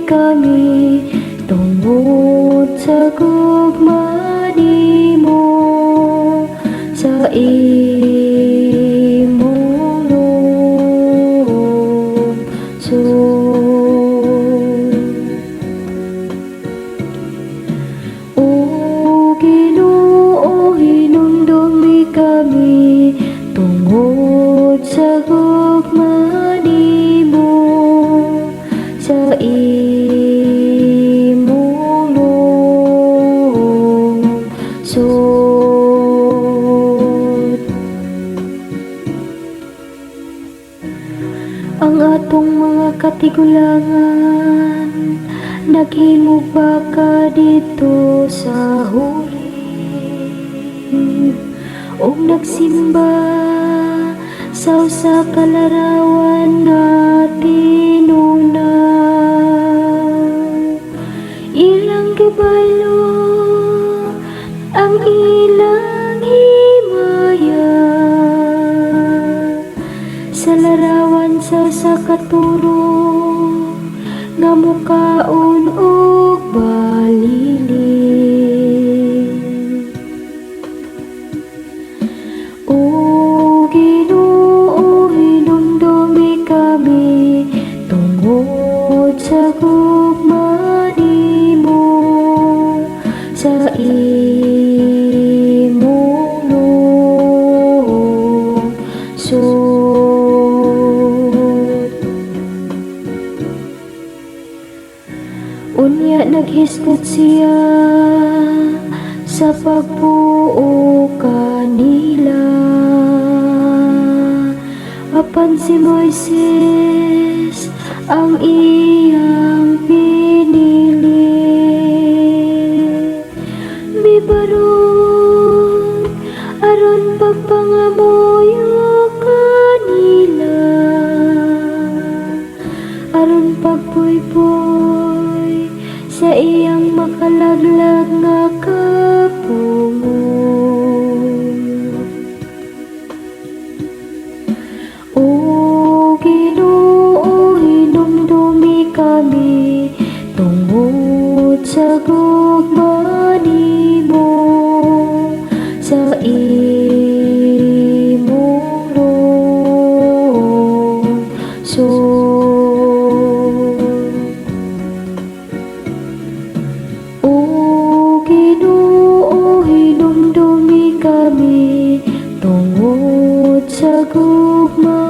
kami tungod sa gugma nimo sa imong lungsod. O Ginoo, hinumdumi kami tungod sa gugma nimo sa imong lungsod. Ang atong mga katigulangan naghimo baka dito sa huli ug nagsimba sa usa ka larawan na tinuna. Ilang gibalo ang ilang himaya sa larawan sa usa ka turo nga mukaon ug baliling. O Ginoo, hinumdumi kami tungod sa gugma nimo sa imong lungsod. Unya naghisgot siya sa pagbuo kanila, apan si Moises ang iyang pinili. Mibarog aron pagpangamuyo kanila, aron pagpuypoy sa iyang makalaglag nga kapungol. O Ginoo, hinumdumi kami tungod sa gugma nimo sa imong lungsod. O Ginoo, hinumdumi kami tungod sa gugma